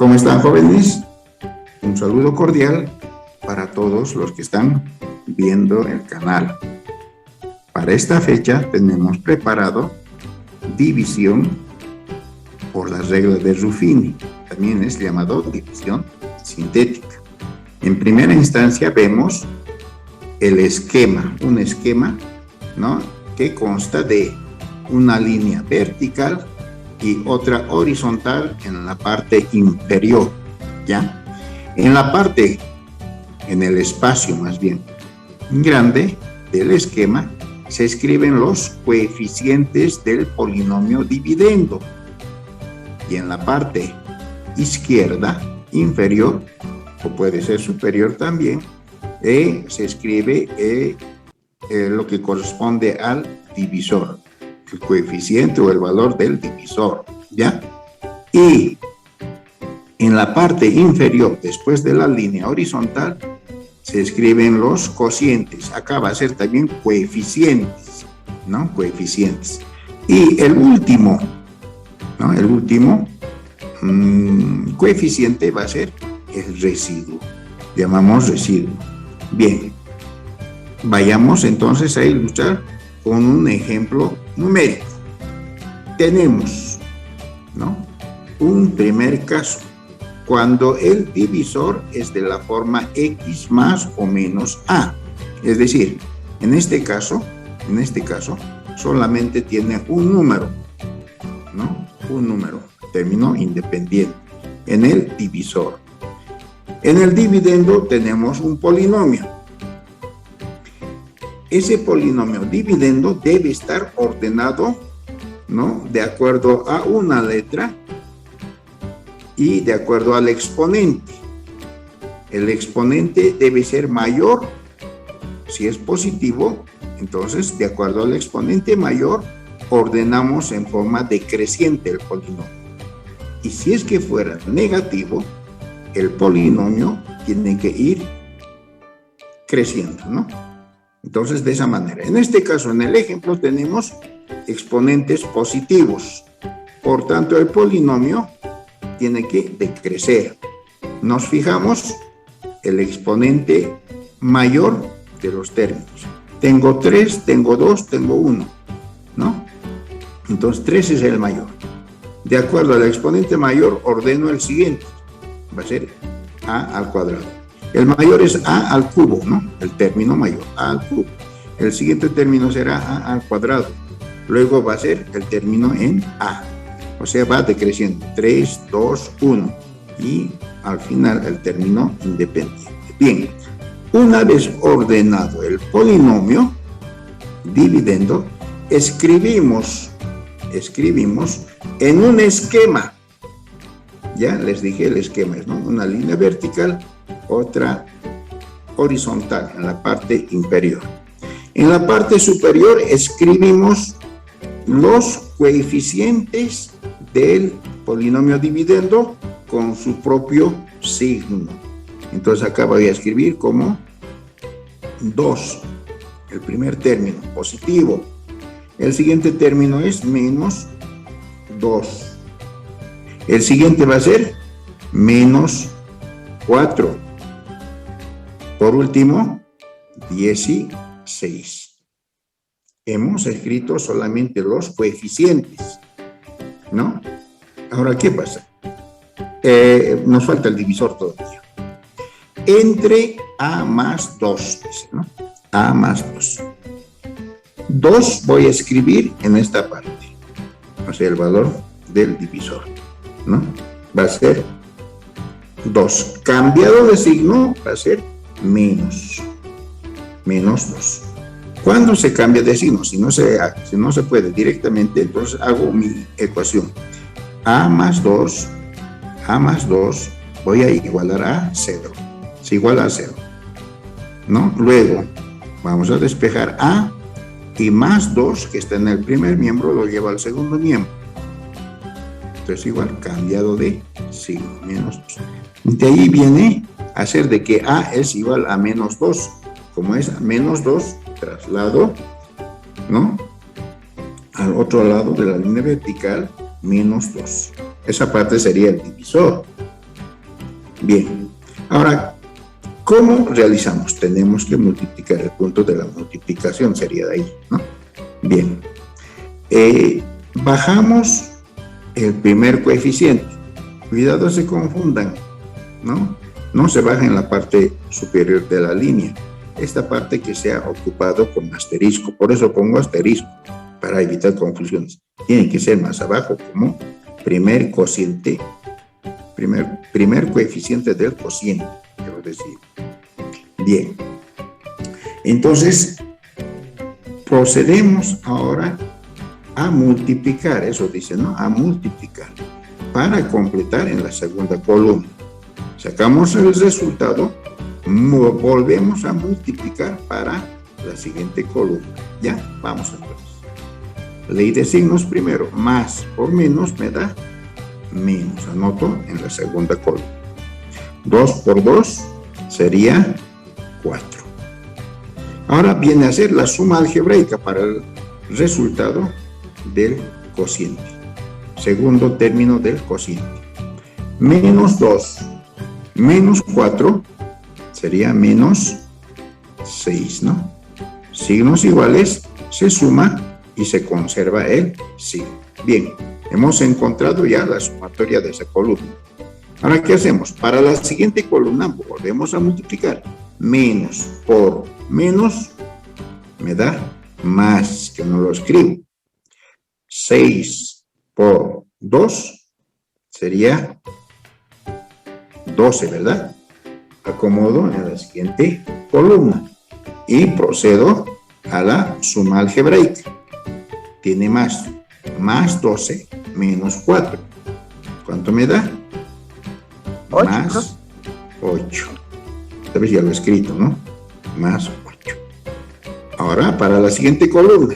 ¿Cómo están, jóvenes? Un saludo cordial para todos los que están viendo el canal. Para esta fecha tenemos preparado división por las reglas de Ruffini. También es llamado división sintética. En primera instancia vemos el esquema, un esquema, ¿no?, que consta de una línea vertical y otra horizontal en la parte inferior, ¿ya? En la parte, en el espacio más bien grande del esquema, se escriben los coeficientes del polinomio dividendo. Y en la parte izquierda, inferior, o puede ser superior también, se escribe lo que corresponde al divisor, el coeficiente o el valor del divisor, ¿ya? Y en la parte inferior, después de la línea horizontal, se escriben los cocientes. Acá va a ser también coeficientes, ¿no? Coeficientes. Y el último, ¿no?, el último coeficiente va a ser el residuo. Llamamos residuo. Bien, vayamos entonces a ilustrar con un ejemplo numérico. Tenemos, ¿no?, un primer caso, cuando el divisor es de la forma x más o menos a. Es decir, en este caso, solamente tiene un número, ¿no? Un número, término independiente, en el divisor. En el dividendo tenemos un polinomio. Ese polinomio dividendo debe estar ordenado, ¿no?, de acuerdo a una letra y de acuerdo al exponente. El exponente debe ser mayor. Si es positivo, entonces, de acuerdo al exponente mayor, ordenamos en forma decreciente el polinomio. Y si es que fuera negativo, el polinomio tiene que ir creciendo, ¿no? Entonces, de esa manera. En este caso, en el ejemplo, tenemos exponentes positivos. Por tanto, el polinomio tiene que decrecer. Nos fijamos el exponente mayor de los términos. Tengo 3, tengo 2, tengo 1, ¿no? Entonces, 3 es el mayor. De acuerdo al exponente mayor, ordeno el siguiente. Va a ser a al cuadrado. El mayor es a al cubo, ¿no? El término mayor, a al cubo. El siguiente término será a al cuadrado. Luego va a ser el término en a. O sea, va decreciendo. 3, 2, 1. Y al final el término independiente. Bien, una vez ordenado el polinomio dividendo, escribimos en un esquema. Ya les dije el esquema, ¿no? Una línea vertical, otra horizontal en la parte inferior. En la parte superior escribimos los coeficientes del polinomio dividendo con su propio signo. Entonces acá voy a escribir como 2, el primer término, positivo. El siguiente término es menos 2. El siguiente va a ser menos 4. Por último, 16. Hemos escrito solamente los coeficientes, ¿no? Ahora, ¿qué pasa? Nos falta el divisor todavía. Entre a más 2, dice, ¿no? A más 2. 2 voy a escribir en esta parte, o sea, el valor del divisor, ¿no? Va a ser 2. Cambiado de signo, va a ser menos 2. ¿Cuándo se cambia de signo? Si no se puede directamente, entonces hago mi ecuación. A más 2, voy a igualar a 0. Se iguala a 0, ¿no? Luego, vamos a despejar a, y más 2, que está en el primer miembro, lo lleva al segundo miembro. Entonces, igual, cambiado de signo, menos 2. De ahí viene a ser de que a es igual a menos 2. Como es menos 2, traslado, ¿no?, al otro lado de la línea vertical, menos 2. Esa parte sería el divisor. Bien. Ahora, ¿cómo realizamos? Tenemos que multiplicar el punto de la multiplicación, sería de ahí, ¿no? Bien. Bajamos el primer coeficiente. Cuidado, se confundan, ¿no? No se baja en la parte superior de la línea. Esta parte que se ha ocupado con asterisco. Por eso pongo asterisco, para evitar confusiones. Tiene que ser más abajo, como primer cociente, primer coeficiente del cociente, quiero decir. Bien. Entonces, procedemos ahora a multiplicar, eso dice, ¿no? A multiplicar, para completar en la segunda columna. Sacamos el resultado, volvemos a multiplicar para la siguiente columna. Ya, vamos entonces. Ley de signos primero, más por menos me da menos, anoto en la segunda columna. 2 por 2 sería 4. Ahora viene a ser la suma algebraica para el resultado del cociente. Segundo término del cociente. Menos 2 menos 4 sería menos 6, ¿no? Signos iguales, se suma y se conserva el signo. Bien, hemos encontrado ya la sumatoria de esa columna. Ahora, ¿qué hacemos? Para la siguiente columna volvemos a multiplicar. Menos por menos me da más, que no lo escribo. 6 por 2 sería 12, ¿verdad? Acomodo en la siguiente columna y procedo a la suma algebraica. Tiene más 12 menos 4. ¿Cuánto me da? 8, más 8. Esta vez ya lo he escrito, ¿no? Más 8. Ahora, para la siguiente columna.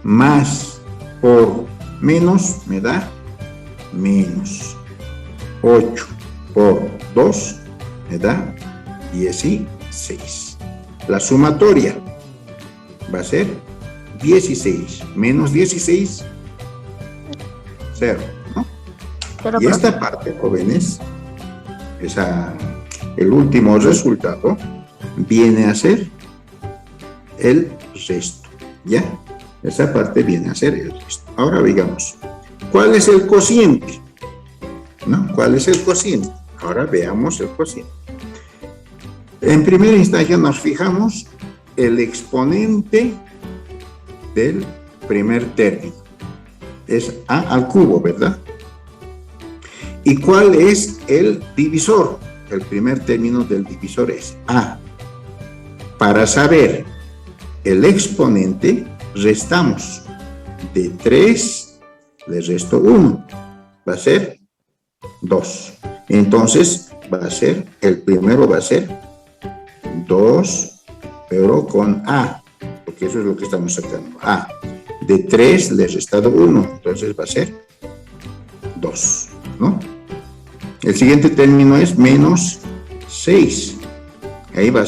Más por menos me da menos. 8 por 2 me da 16. La sumatoria va a ser 16 menos 16, 0, ¿no? Pero, Y esta parte, jóvenes, el último resultado viene a ser el resto, ¿ya? Esa parte viene a ser el resto. Ahora digamos, ¿cuál es el cociente? ¿No? ¿Cuál es el cociente? Ahora veamos el cociente. En primera instancia nos fijamos el exponente del primer término. Es a al cubo, ¿verdad? ¿Y cuál es el divisor? El primer término del divisor es a. Para saber el exponente, restamos. De 3 le resto 1. Va a ser 2. Entonces, va a ser, el primero va a ser 2, pero con a, porque eso es lo que estamos sacando, a. De 3 le he restado 1, entonces va a ser 2, ¿no? El siguiente término es menos 6. Ahí va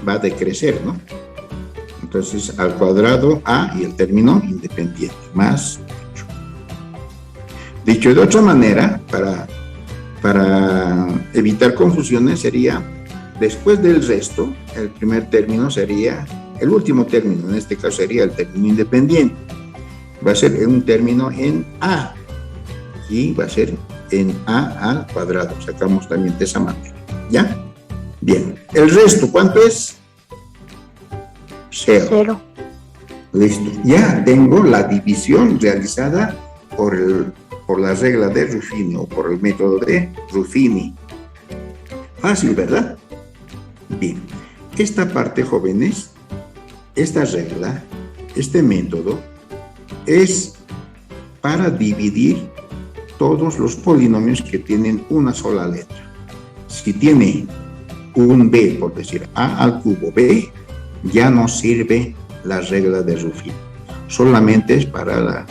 a decrecer, ¿no? Entonces, al cuadrado a y el término independiente, más 8. Dicho de otra manera, para evitar confusiones, sería, después del resto, el primer término sería, el último término, en este caso sería el término independiente. Va a ser un término en a, y va a ser en a al cuadrado. Sacamos también de esa manera, ¿ya? Bien, el resto, ¿cuánto es? 0. Listo. Ya tengo la división realizada por la regla de Ruffini o por el método de Ruffini. Fácil, ¿verdad? Bien. Esta parte, jóvenes, esta regla, este método, es para dividir todos los polinomios que tienen una sola letra. Si tiene un b, por decir a al cubo b, ya no sirve la regla de Ruffini. Solamente es para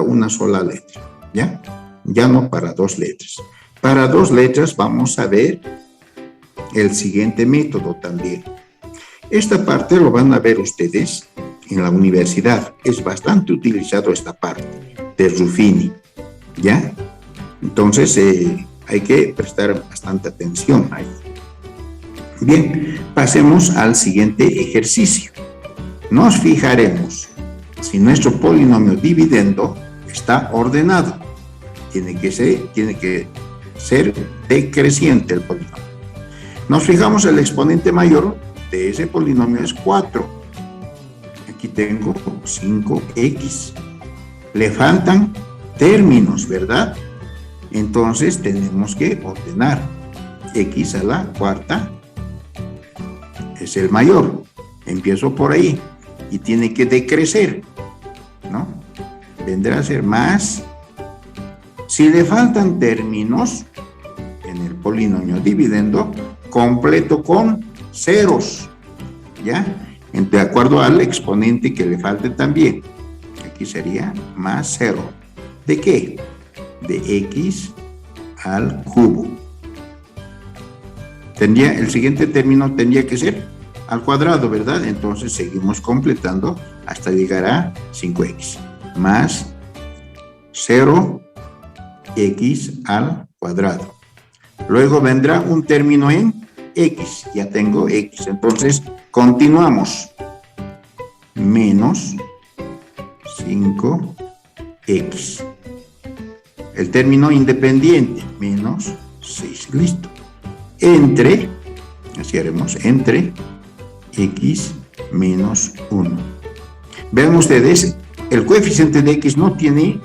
una sola letra, ¿ya? Ya no para dos letras. Para dos letras vamos a ver el siguiente método también. Esta parte lo van a ver ustedes en la universidad. Es bastante utilizado esta parte de Ruffini, ¿ya? Entonces, Hay que prestar bastante atención ahí. Bien, pasemos al siguiente ejercicio. Nos fijaremos si nuestro polinomio dividendo está ordenado. Tiene que ser decreciente el polinomio. Nos fijamos, el exponente mayor de ese polinomio es 4. Aquí tengo 5x. Le faltan términos, ¿verdad? Entonces tenemos que ordenar. X a la cuarta es el mayor. Empiezo por ahí y tiene que decrecer, ¿no? Vendrá a ser más. Si le faltan términos en el polinomio dividendo, completo con ceros, ¿ya? De acuerdo al exponente que le falte también. Aquí sería más 0. ¿De qué? De x al cubo. El siguiente término tendría que ser al cuadrado, ¿verdad? Entonces seguimos completando hasta llegar a 5x. Más 0x al cuadrado. Luego vendrá un término en x. Ya tengo x. Entonces continuamos. Menos 5x. El término independiente, menos 6, listo. Entre, así haremos, entre x menos 1. Vean ustedes, el coeficiente de x no tiene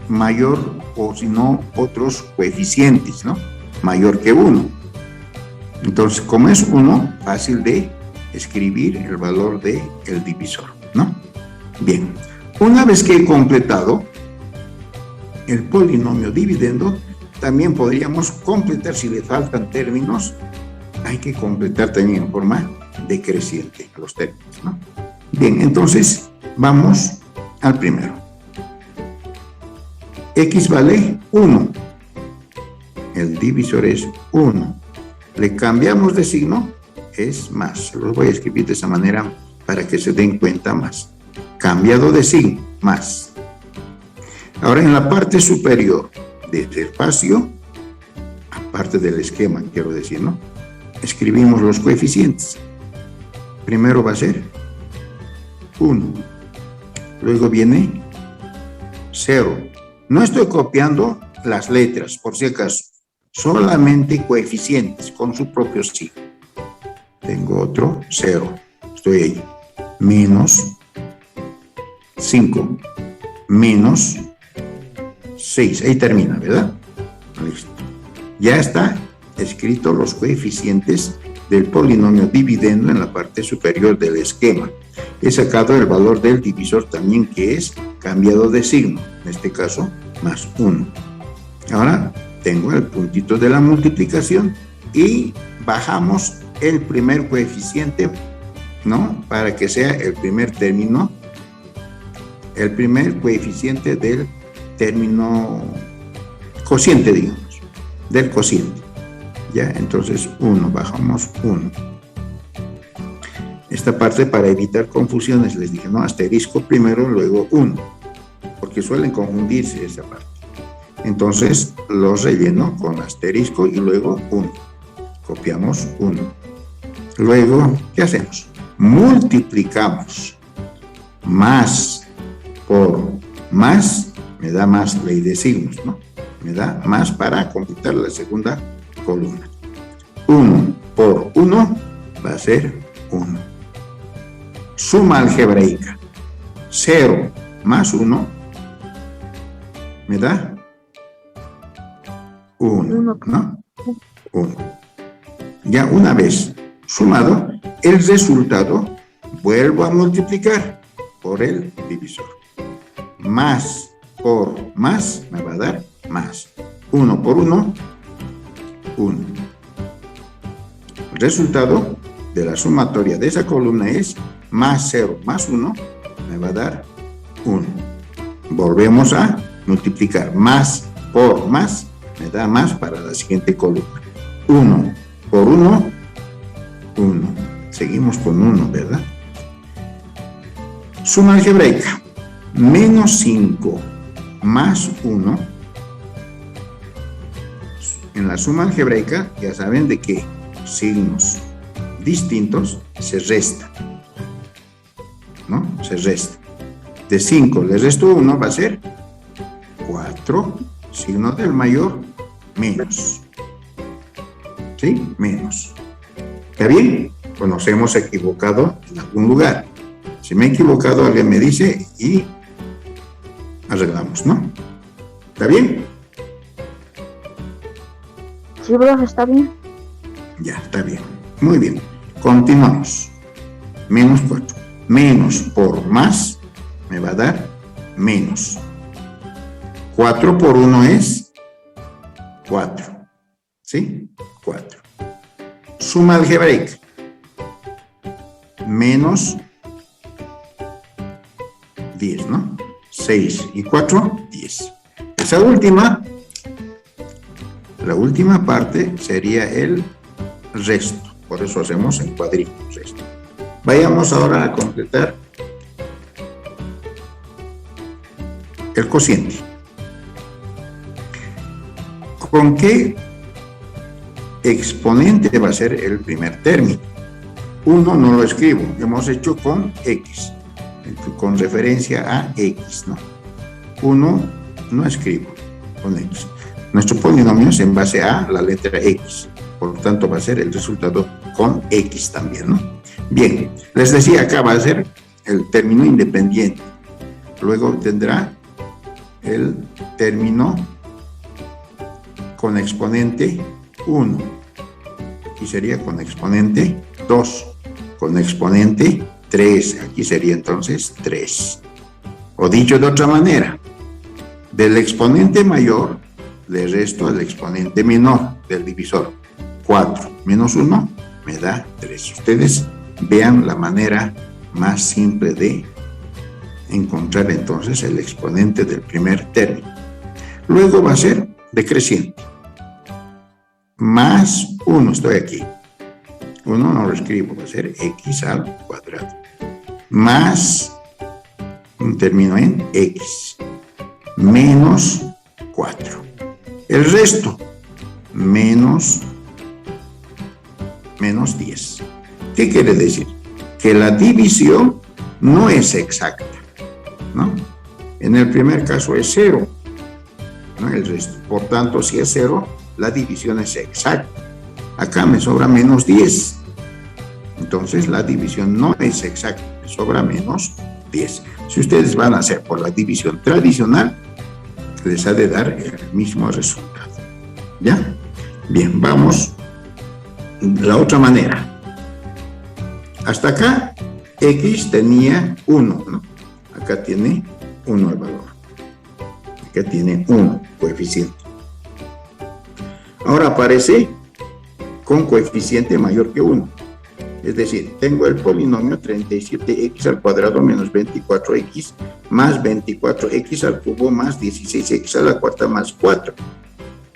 mayor o sino otros coeficientes, ¿no? Mayor que 1. Entonces, como es 1, fácil de escribir el valor del divisor, ¿no? Bien, una vez que he completado el polinomio dividendo, también podríamos completar, si le faltan términos, hay que completar también en forma decreciente los términos, ¿no? Bien, entonces vamos al primero. X vale 1. El divisor es 1. Le cambiamos de signo, es más. Los voy a escribir de esa manera para que se den cuenta más. Cambiado de signo, más. Ahora en la parte superior del espacio, aparte del esquema, quiero decir, ¿no? Escribimos los coeficientes. Primero va a ser 1. Luego viene 0. No estoy copiando las letras, por si acaso. Solamente coeficientes con su propio signo. Tengo otro 0. Estoy ahí. Menos 5. Menos 6. Ahí termina, ¿verdad? Listo. Ya está escrito los coeficientes del polinomio dividendo en la parte superior del esquema. He sacado el valor del divisor también, que es cambiado de signo. En este caso, más 1. Ahora tengo el puntito de la multiplicación y bajamos el primer coeficiente, ¿no? Para que sea el primer término, el primer coeficiente del término cociente, digamos, del cociente. Ya, entonces 1, bajamos 1. Esta parte, para evitar confusiones, les dije, no, asterisco primero, luego 1, porque suelen confundirse esa parte. Entonces los relleno con asterisco y luego 1. Copiamos 1. Luego, ¿qué hacemos? Multiplicamos. Más por más, me da más ley de signos, ¿no? Me da más para completar la segunda columna. 1 por 1 va a ser 1. Suma algebraica. 0 más 1 me da 1, ¿no? 1. Ya una vez sumado el resultado, vuelvo a multiplicar por el divisor. Más por más me va a dar más. 1 por 1, 1. El resultado de la sumatoria de esa columna es más 0 más 1 me va a dar 1. Volvemos a multiplicar. Más por más me da más para la siguiente columna. 1 por 1, 1. Seguimos con 1, ¿verdad? Suma algebraica. Menos 5 más 1 en la suma algebraica, ya saben de que signos distintos se restan, ¿no? Se resta. De 5 le resto 1, va a ser 4, signo del mayor, menos. ¿Sí? Menos. ¿Está bien? Pues nos hemos equivocado en algún lugar. Si me he equivocado, alguien me dice y arreglamos, ¿no? ¿Está bien? Sí, profe, está bien. Ya, está bien. Muy bien. Continuamos. Menos 4. Menos por más me va a dar menos. 4 por 1 es 4. ¿Sí? 4. Suma algebraica. Menos 10, ¿no? 6 y 4, 10. Esa última, la última parte sería el resto. Por eso hacemos en cuadrito, resto. Vayamos ahora a completar el cociente. ¿Con qué exponente va a ser el primer término? 1 no lo escribo, hemos hecho con X, con referencia a X, ¿no? 1 no escribo con X. Nuestro polinomio es en base a la letra X, por lo tanto va a ser el resultado con X también, ¿no? Bien, les decía, acá va a ser el término independiente, luego tendrá el término con exponente 1, aquí sería con exponente 2, con exponente 3, aquí sería entonces 3. O dicho de otra manera, del exponente mayor le resto al exponente menor del divisor. 4 menos 1 me da 3. Ustedes vean la manera más simple de encontrar entonces el exponente del primer término. Luego va a ser decreciente. Más 1, estoy aquí. 1 no lo escribo, va a ser x al cuadrado. Más un término en x. Menos 4. El resto, menos 10. ¿Qué quiere decir? Que la división no es exacta, ¿no? En el primer caso es 0, ¿no? El resto. Por tanto, si es 0, la división es exacta. Acá me sobra menos 10. Entonces, la división no es exacta. Me sobra menos 10. Si ustedes van a hacer por la división tradicional, les ha de dar el mismo resultado. ¿Ya? Bien, vamos. La otra manera. Hasta acá, X tenía 1, ¿no? Acá tiene 1 el valor. Acá tiene 1 coeficiente. Ahora aparece con coeficiente mayor que 1. Es decir, tengo el polinomio 37x al cuadrado menos 24x más 24x al cubo más 16x a la cuarta más 4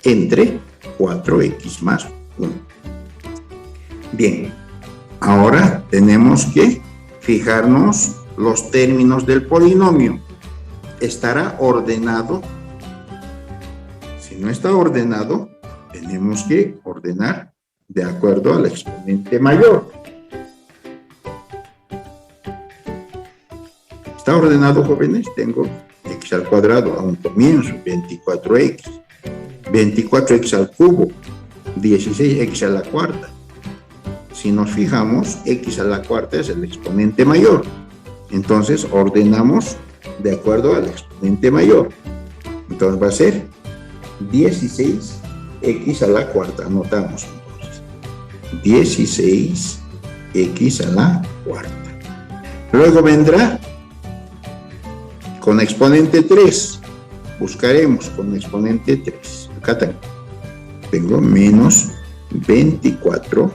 entre 4x más 1. Bien, ahora tenemos que fijarnos los términos del polinomio. ¿Estará ordenado? Si no está ordenado, tenemos que ordenar de acuerdo al exponente mayor. ¿Está ordenado, jóvenes? Tengo x al cuadrado a un comienzo, 24x, 24x al cubo, 16x a la cuarta. Si nos fijamos, x a la cuarta es el exponente mayor. Entonces, ordenamos de acuerdo al exponente mayor. Entonces, va a ser 16x a la cuarta. Anotamos entonces. 16x a la cuarta. Luego vendrá con exponente 3. Buscaremos con exponente 3. Acá tengo menos 24x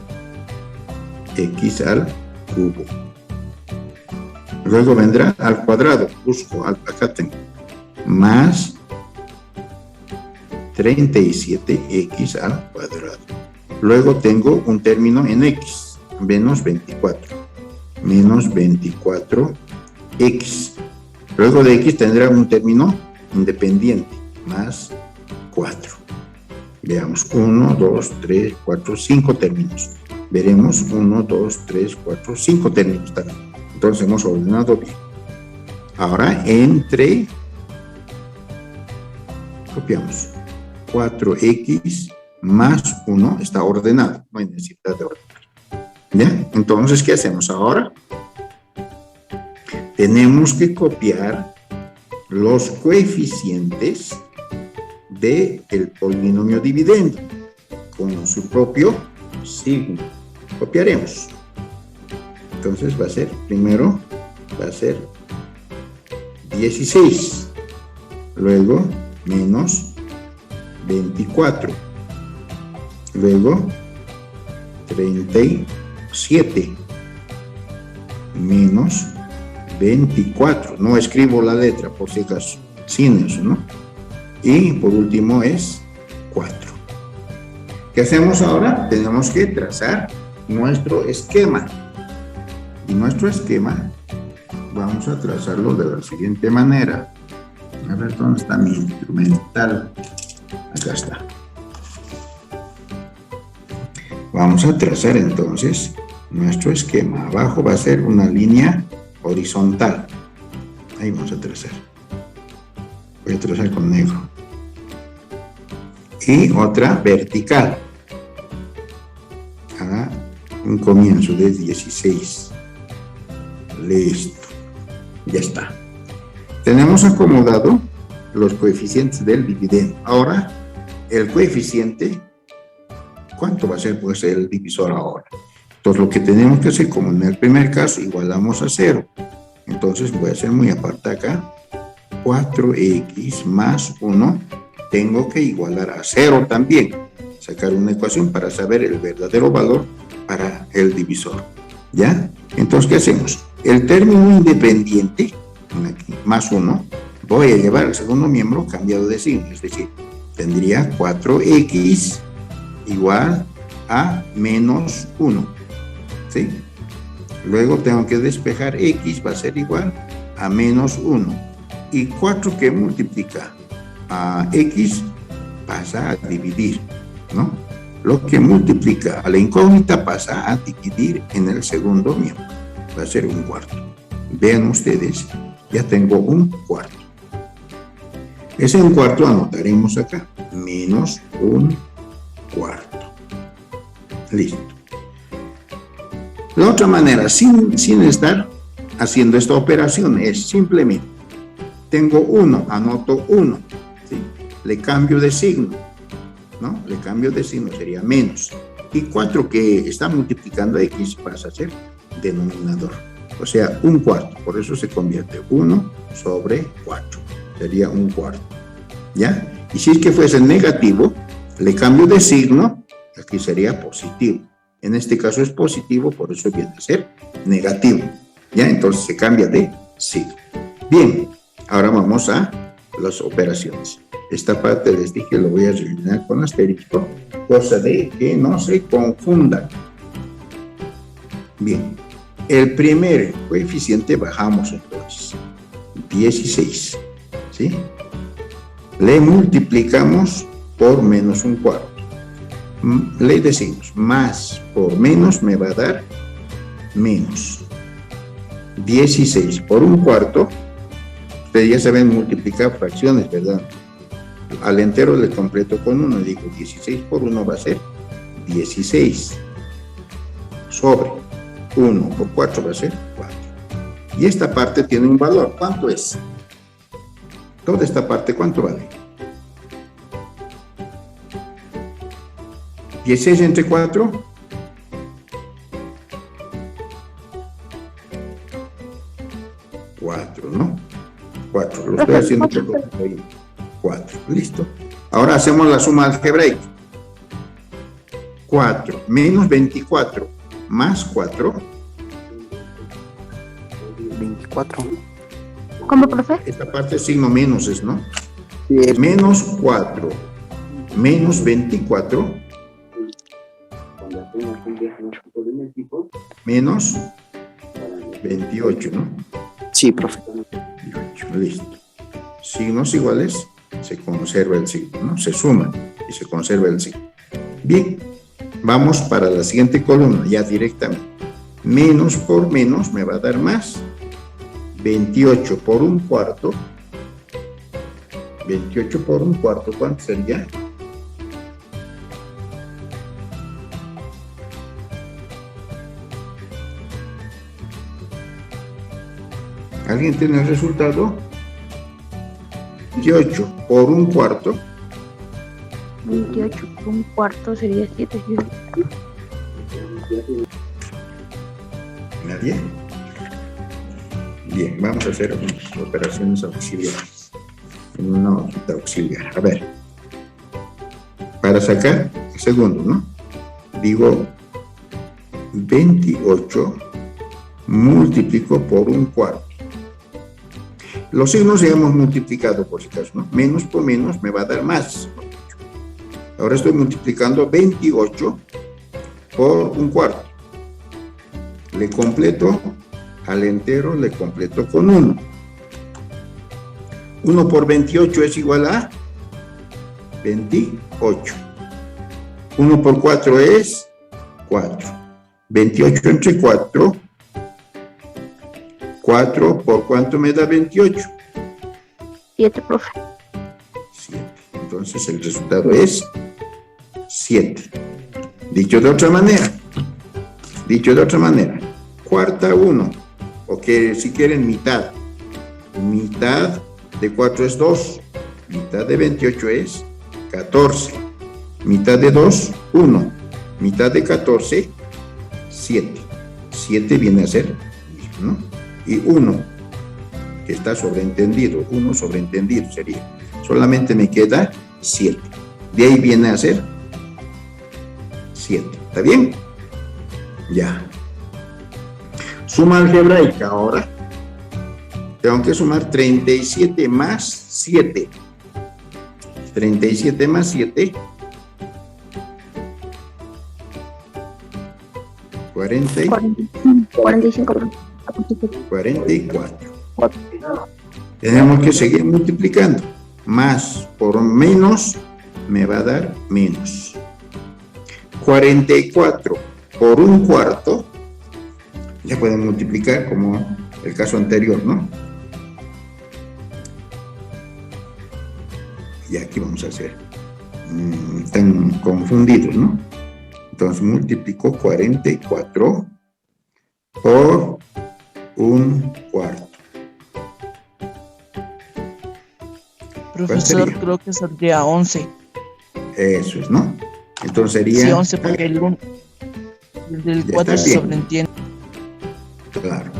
al cubo. Luego vendrá al cuadrado. Busco, acá tengo más 37x al cuadrado. Luego tengo un término en x, menos 24. Menos 24x. Luego de x tendrá un término independiente, más 4. Veamos, 1, 2, 3, 4, 5 términos. Veremos 1, 2, 3, 4, 5 términos también. Entonces hemos ordenado bien. Ahora entre, copiamos, 4x más 1 está ordenado, no hay necesidad de ordenar. ¿Ya? Entonces, ¿qué hacemos ahora? Tenemos que copiar los coeficientes del polinomio dividendo con su propio signo. Copiaremos. Entonces va a ser, primero va a ser 16, luego menos 24, luego 37, menos 24. No escribo la letra por si acaso, sin eso, ¿no? Y por último es 4. ¿Qué hacemos ahora? Tenemos que trazar nuestro esquema. Y nuestro esquema vamos a trazarlo de la siguiente manera. A ver, ¿dónde está mi instrumental? Acá está. Vamos a trazar entonces nuestro esquema. Abajo va a ser una línea horizontal. Ahí vamos a trazar. Voy a trazar con negro. Y otra vertical. A un comienzo de 16. Listo. Ya está. Tenemos acomodado los coeficientes del dividendo. Ahora, el coeficiente, ¿cuánto va a ser pues el divisor ahora? Entonces, lo que tenemos que hacer, como en el primer caso, igualamos a 0. Entonces, voy a hacer muy aparte acá. 4x más 1, tengo que igualar a 0 también. Sacar una ecuación para saber el verdadero valor para el divisor. ¿Ya? Entonces, ¿qué hacemos? El término independiente, aquí, más 1, voy a llevar al segundo miembro cambiado de signo. Es decir, tendría 4x igual a menos 1. ¿Sí? Luego tengo que despejar x, va a ser igual a menos 1. Y 4 que multiplica a x pasa a dividir, ¿no? Lo que multiplica a la incógnita pasa a dividir en el segundo miembro. Va a ser un cuarto. Vean ustedes, ya tengo un cuarto. Ese un cuarto anotaremos acá, menos un cuarto. Listo. La otra manera, sin estar haciendo esta operación, es simplemente, tengo 1, anoto 1, ¿sí? Le cambio de signo, ¿no? Le cambio de signo, sería menos. Y 4 que está multiplicando a x pasa a ser denominador. O sea, un cuarto, por eso se convierte 1 sobre 4. Sería un cuarto, ¿ya? Y si es que fuese negativo, le cambio de signo, aquí sería positivo. En este caso es positivo, por eso viene a ser negativo, ¿ya? Entonces se cambia de signo. Bien, ahora vamos a las operaciones. Esta parte les dije, lo voy a rellenar con asterisco, cosa de que no se confundan. Bien, el primer coeficiente bajamos entonces, 16, ¿sí? Le multiplicamos por menos un cuarto. Le decimos, más por menos me va a dar menos. 16 por un cuarto, ustedes ya saben multiplicar fracciones, ¿verdad? Al entero le completo con 1, digo 16 por 1 va a ser 16. Sobre 1 por 4 va a ser 4. Y esta parte tiene un valor, ¿cuánto es? Toda esta parte, ¿cuánto vale? 16 entre 4. 4, ¿no? 4, lo estoy haciendo por 4, listo. Ahora hacemos la suma algebraica. 4 menos 24 más 4. 24. ¿Cómo, profe? Esta parte es signo menos, es, ¿no? Sí. Menos 4 menos 24 menos 28, ¿no? Sí, profe. 28, listo. Signos iguales, se conserva el signo, ¿no? Se suman. y se conserva el 5. Bien, vamos para la siguiente columna, ya directamente. Menos por menos me va a dar más. 28 por un cuarto. 28 por un cuarto, ¿cuánto sería? ¿Alguien tiene el resultado? 28 por un cuarto. 28 por un cuarto sería 7. ¿Nadie? Bien, vamos a hacer operaciones auxiliares. En una hojita auxiliar. A ver. Para sacar el segundo, ¿no? Digo 28 multiplico por un cuarto. Los signos ya hemos multiplicado por si acaso, ¿no? Menos por menos me va a dar más. Ahora estoy multiplicando 28 por un cuarto. Le completo al entero, le completo con 1. 1 por 28 es igual a 28. 1 por 4 es 4. 28 entre 4. 4 por cuánto me da 28? 7, profe. 7. Entonces el resultado es 7. Dicho de otra manera, cuarta 1, o que si quieren mitad. Mitad de 4 es 2, mitad de 28 es 14, mitad de 2, 1, mitad de 14, 7. 7 viene a ser, ¿no? Y 1, que está sobreentendido, 1 sobreentendido sería. Solamente me queda 7. De ahí viene a ser 7. ¿Está bien? Ya. Suma algebraica ahora. Tengo que sumar 37 más 7. 37 más 7. 45. 44. Tenemos que seguir multiplicando. Más por menos me va a dar menos. 44 por un cuarto. Ya pueden multiplicar como el caso anterior, ¿no? Y aquí vamos a hacer. Están confundidos, ¿no? Entonces multiplico 44 por un cuarto. Profesor, creo que saldría 11. Eso es, ¿no? Entonces sería... Sí, 11 porque el del 4 se sobreentiende. Claro.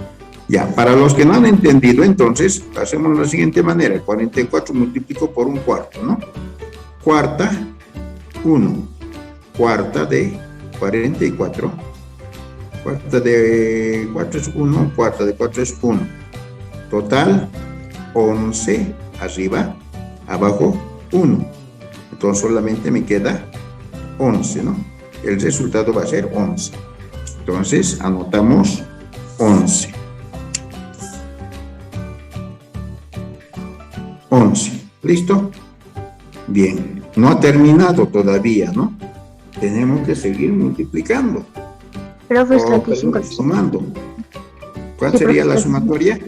Ya, para los que no han entendido, entonces, hacemos de la siguiente manera. 44 multiplico por un cuarto, ¿no? Cuarta, 1. Cuarta de 44. Cuarta de 4 es 1, cuarta de 4 es 1. Total, 11 arriba, abajo 1. Entonces solamente me queda 11, ¿no? El resultado va a ser 11. Entonces anotamos 11. 11. ¿Listo? Bien. No ha terminado todavía, ¿no? Tenemos que seguir multiplicando. Profe, es 35. Sumando. ¿Cuál sería la sumatoria?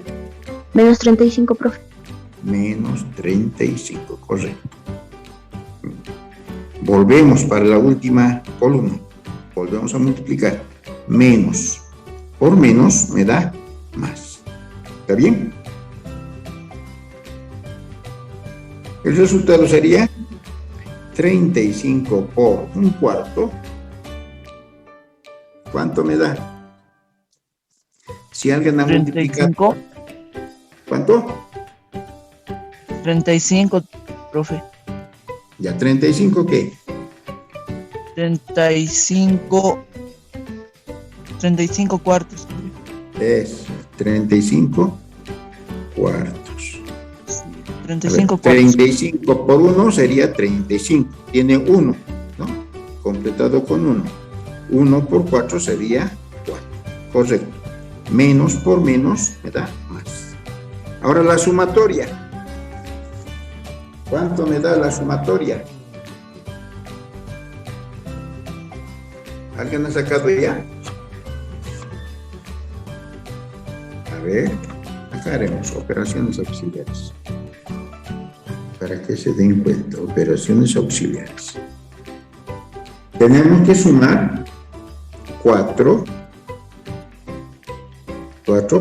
Menos 35, profe. Menos 35, correcto. Volvemos para la última columna. Volvemos a multiplicar. Menos por menos me da más. ¿Está bien? El resultado sería 35 por un cuarto. ¿Cuánto me da? Si alguien ha multiplicado. ¿Cuánto? 35, profe. Ya, 35, ¿qué? 35 cuartos. Es 35 cuartos. 35 cuartos. 35 por 1 sería 35. Tiene 1, ¿no? Completado con 1. 1 por 4 sería 4. Correcto. Menos por menos me da más. Ahora la sumatoria. ¿Cuánto me da la sumatoria? ¿Alguien ha sacado ya? A ver, acá haremos operaciones auxiliares. Para que se den cuenta, operaciones auxiliares. Tenemos que sumar 4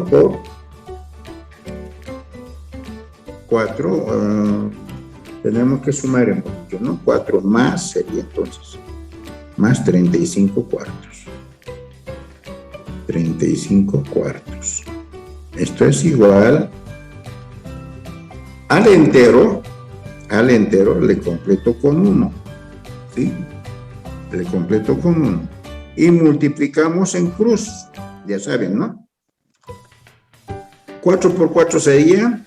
por 4, tenemos que sumar en poquito, ¿no? 4 más sería entonces, más 35 cuartos. 35 cuartos. Esto es igual al entero le completo con 1, ¿sí? Le completo con 1. Y multiplicamos en cruz, ya saben, ¿no? 4 por 4 sería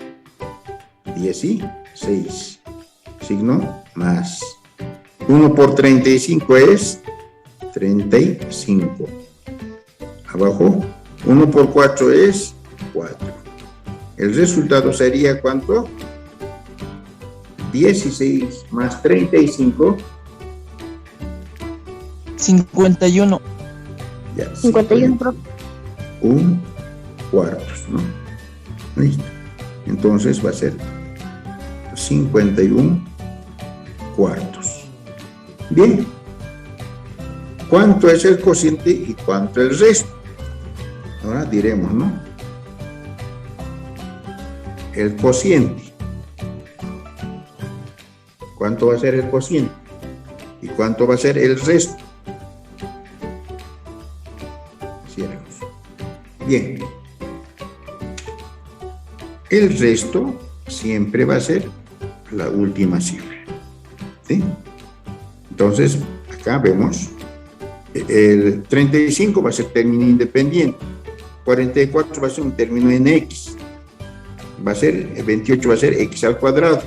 16. Signo más. 1 por 35 es 35. Abajo, 1 por 4 es 4. El resultado sería ¿cuánto? 16 más 35. 51. Ya, 51, profe. 1 cuartos, ¿no? Listo. Entonces va a ser 51 cuartos. Bien. ¿Cuánto es el cociente y cuánto el resto? Ahora diremos, ¿no? El cociente. ¿Cuánto va a ser el cociente? ¿Y cuánto va a ser el resto? Hiciéramos. Bien. El resto siempre va a ser la última cifra. ¿Sí? Entonces, acá vemos, el 35 va a ser término independiente, 44 va a ser un término en X, va a ser, 28 va a ser X al cuadrado,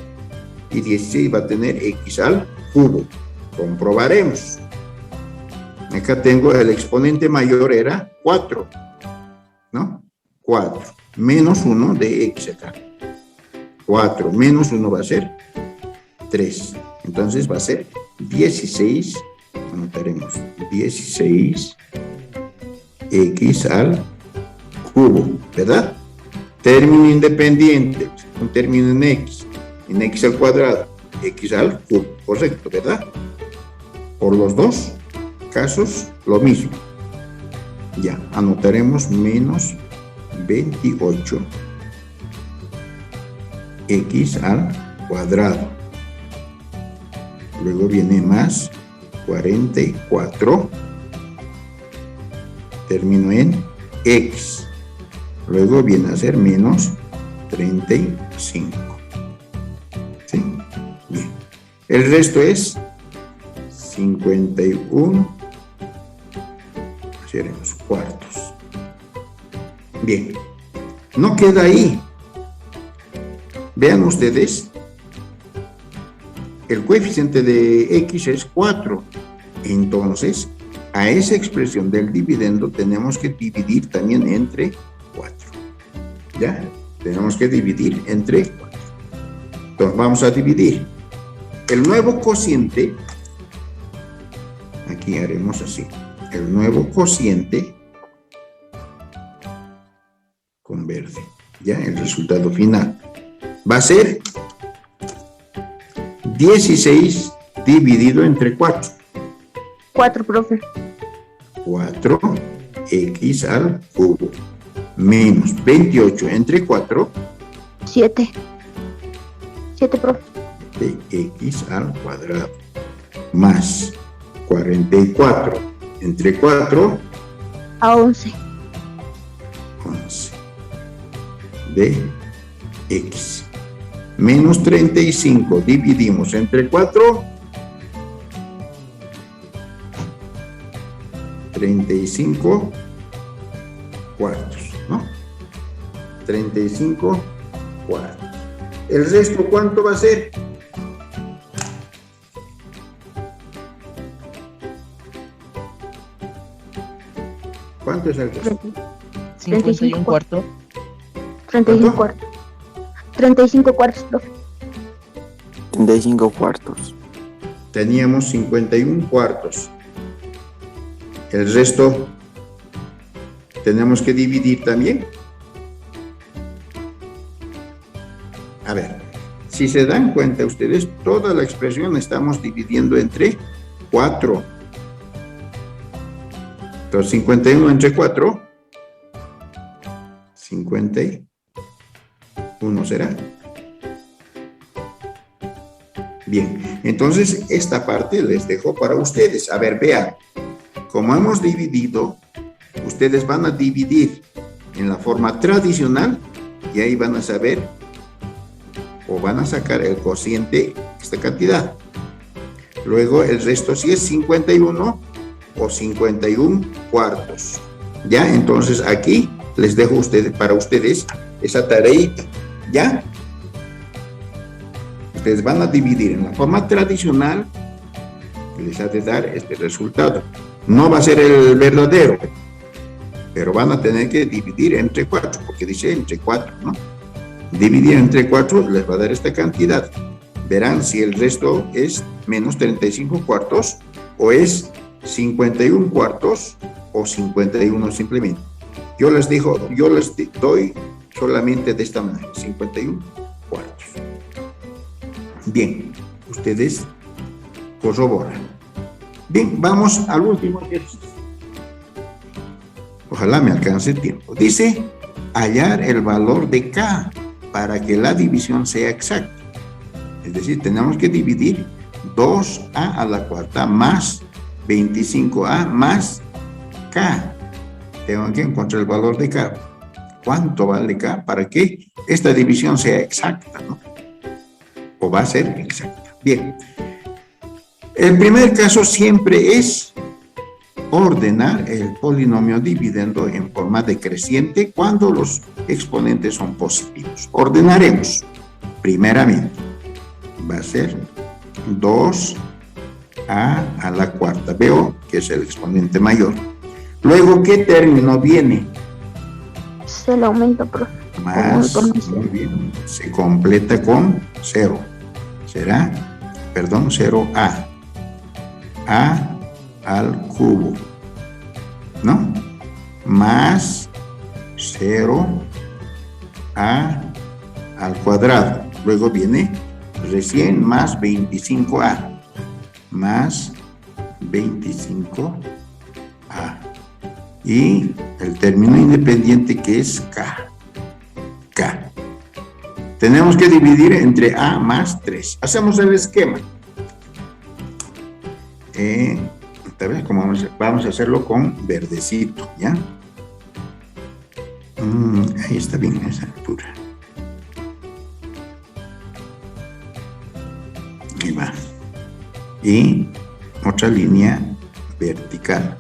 y 16 va a tener X al cubo. Comprobaremos. Acá tengo el exponente mayor era 4, ¿no? 4, menos 1 de X acá. 4 menos 1 va a ser 3. Entonces va a ser 16, anotaremos, 16 X al cubo, ¿verdad? Término independiente, un término en X al cuadrado, X al cubo, correcto, ¿verdad? Por los dos casos, lo mismo. Ya, anotaremos menos 28 X al cuadrado. Luego viene más 44, término en X. Luego viene a ser menos 35. ¿Sí? Bien. El resto es 51 haremos cuartos. Bien. No queda ahí. Vean ustedes. El coeficiente de X es 4. Entonces, a esa expresión del dividendo tenemos que dividir también entre 4. ¿Ya? Tenemos que dividir entre 4. Entonces, vamos a dividir. El nuevo cociente, aquí haremos así. El nuevo cociente con verde. ¿Ya? El resultado final va a ser 16 dividido entre 4. 4, profe. 4x al cubo menos 28 entre 4. 7. 7, profe. X al cuadrado más 44 entre 4. A 11. 11 de X. Menos 35 dividimos entre 4. 35 cuartos, ¿no? 35 cuartos. ¿El resto cuánto va a ser? ¿Cuánto es el resto? 51 cuartos. 35 cuartos. 35 cuartos, profe. 35 cuartos. Teníamos 51 cuartos. El resto tenemos que dividir también. A ver, si se dan cuenta ustedes, toda la expresión estamos dividiendo entre 4. Entonces, 51 entre 4, 51 será. Bien, entonces esta parte les dejo para ustedes. A ver, vean, como hemos dividido, ustedes van a dividir en la forma tradicional y ahí van a saber o van a sacar el cociente, esta cantidad. Luego el resto si es 51 o 51 cuartos. ¿Ya? Entonces aquí les dejo para ustedes esa tareita. ¿Ya? Ustedes van a dividir en la forma tradicional y les ha de dar este resultado. No va a ser el verdadero, pero van a tener que dividir entre 4, porque dice entre 4, ¿no? Dividir entre 4 les va a dar esta cantidad. Verán si el resto es menos 35 cuartos o es 51 cuartos o 51 simplemente. Yo les doy solamente de esta manera, 51 cuartos. Bien, ustedes corroboran. Bien, vamos al último ejercicio. Ojalá me alcance el tiempo. Dice, hallar el valor de K para que la división sea exacta. Es decir, tenemos que dividir 2A a la cuarta más 25A más K. Tengo que encontrar el valor de K. ¿Cuánto vale K para que esta división sea exacta, ¿no? O va a ser exacta. Bien. El primer caso siempre es ordenar el polinomio dividendo en forma decreciente cuando los exponentes son positivos. Ordenaremos. Primeramente, va a ser 2A a la cuarta. Veo que es el exponente mayor. Luego, ¿qué término viene? Es el aumento, profe. Más, muy bien, se completa con 0. Será, 0A. A al cubo, ¿no? Más 0A al cuadrado. Luego viene recién más 25A. Más 25A. Y el término independiente que es K. K. Tenemos que dividir entre A más 3. Hacemos el esquema. Esta vez como vamos a hacerlo con verdecito, ¿ya? Ahí está bien esa altura. Ahí va. Y otra línea vertical.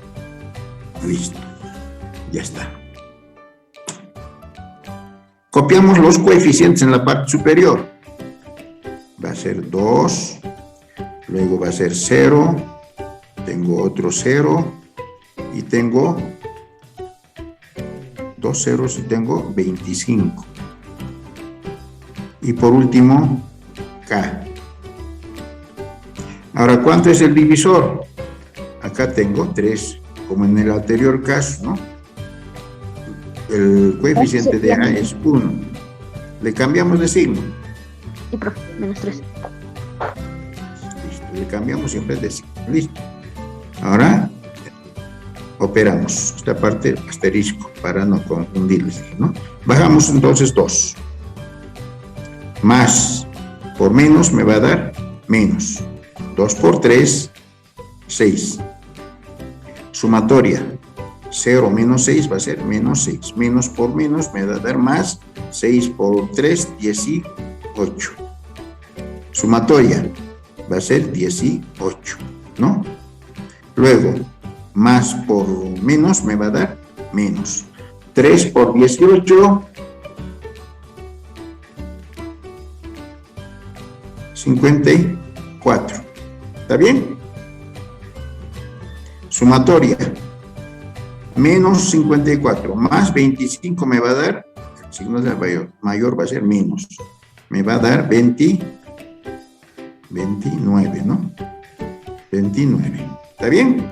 Listo. Ya está. Copiamos los coeficientes en la parte superior. Va a ser 2. Luego va a ser 0. Tengo otro 0. Y tengo 2 ceros y tengo 25. Y por último, K. Ahora, ¿cuánto es el divisor? Acá tengo 3, como en el anterior caso, ¿no? El coeficiente de A es 1. Le cambiamos de signo. Sí, profe, menos 3. Listo, le cambiamos siempre de signo. Listo. Ahora, operamos esta parte asterisco para no confundirles, ¿no? Bajamos entonces 2. Más por menos me va a dar menos. 2 por 3, 6. Sumatoria. 0 menos 6 va a ser menos 6. Menos por menos me va a dar más. 6 por 3, 18. Sumatoria va a ser 18, ¿no? Luego, más por menos me va a dar menos. 3 por 18, 54. ¿Está bien? Sumatoria. Menos 54 más 25 me va a dar, el signo de mayor va a ser menos. Me va a dar 29, ¿no? 29. ¿Está bien?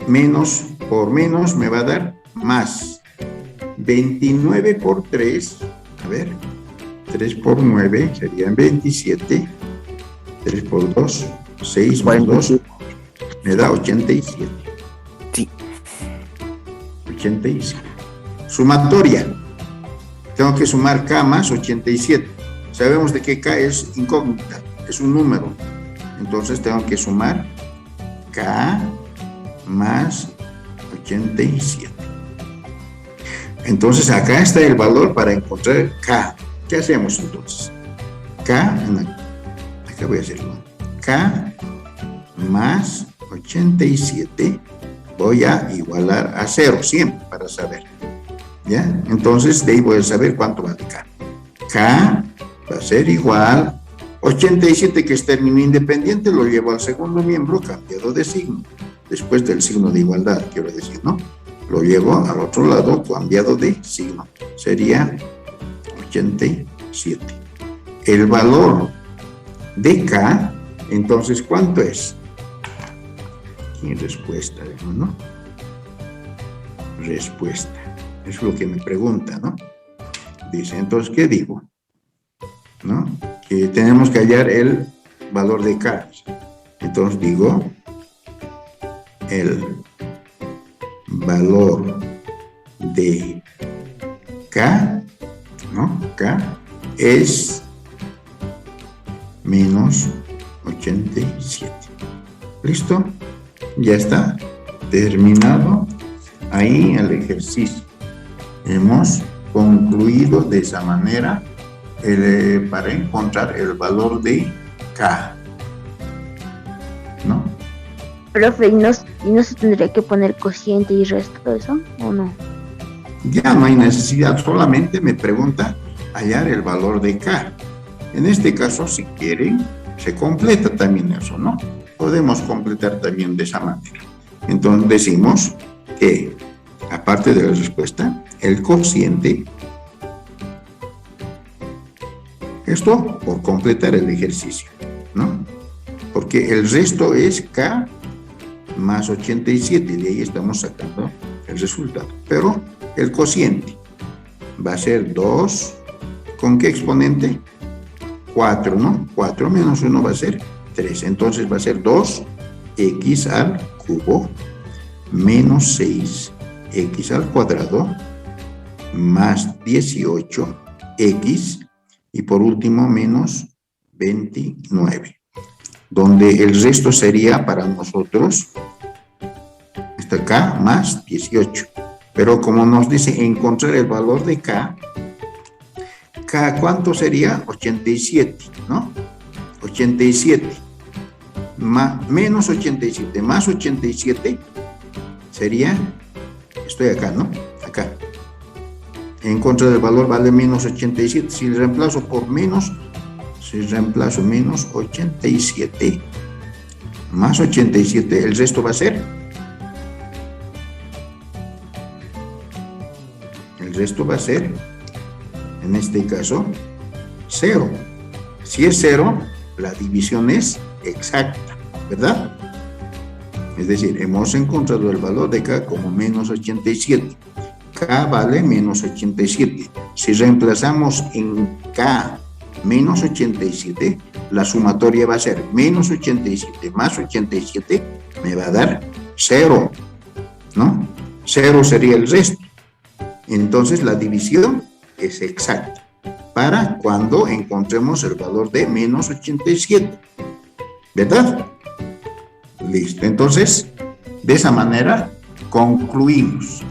menos por menos me va a dar más. 29 por 3, a ver, 3 por 9 serían 27, 3 por 2, 6 más 2, me da 87. Sí. 87. Sumatoria. Tengo que sumar K más 87. Sabemos de que K es incógnita, es un número. Entonces tengo que sumar K más 87. Entonces acá está el valor para encontrar K. ¿Qué hacemos entonces? K, acá voy a hacerlo. K más 87 voy a igualar a 0 siempre para saber. ¿Ya? Entonces de ahí voy a saber cuánto vale K. K va a ser igual 87, que es término independiente, lo llevo al segundo miembro cambiado de signo. Después del signo de igualdad, quiero decir, ¿no? Lo llevo al otro lado cambiado de signo. Sería 87. El valor de K, entonces, ¿cuánto es? Aquí respuesta, ¿no? Respuesta. Es lo que me pregunta, ¿no? Dice, entonces, ¿qué digo? ¿No? Que tenemos que hallar el valor de K. Entonces digo, el valor de K, ¿no? K es menos 87. ¿Listo? Ya está terminado ahí el ejercicio. Hemos concluido de esa manera para encontrar el valor de K, ¿no? Profe, ¿y no se tendría que poner cociente y resto de eso, o no? Ya no hay necesidad, solamente me pregunta hallar el valor de K. En este caso, si quieren, se completa también eso, ¿no? Podemos completar también de esa manera. Entonces decimos que, aparte de la respuesta, el cociente, esto por completar el ejercicio, ¿no? Porque el resto es K más 87, de ahí estamos sacando el resultado. Pero el cociente va a ser 2, ¿con qué exponente? 4, ¿no? 4 menos 1 va a ser 3, entonces va a ser 2x al cubo menos 6x al cuadrado más 18x y por último menos 29, donde el resto sería para nosotros hasta acá más 18, pero como nos dice encontrar el valor de K, ¿cuánto sería? 87, ¿no? 87 menos 87 más 87 sería, estoy acá, ¿no? Acá. En contra del valor vale menos 87. Si reemplazo por menos, si reemplazo menos 87 más 87, el resto va a ser, en este caso, 0. Si es 0, la división es exacta, ¿verdad? Es decir, hemos encontrado el valor de K como menos 87. K vale menos 87. Si reemplazamos en K menos 87, la sumatoria va a ser menos 87 más 87, me va a dar 0, ¿no? 0 sería el resto. Entonces la división es exacta para cuando encontremos el valor de menos 87, ¿verdad? Listo. Entonces, de esa manera concluimos.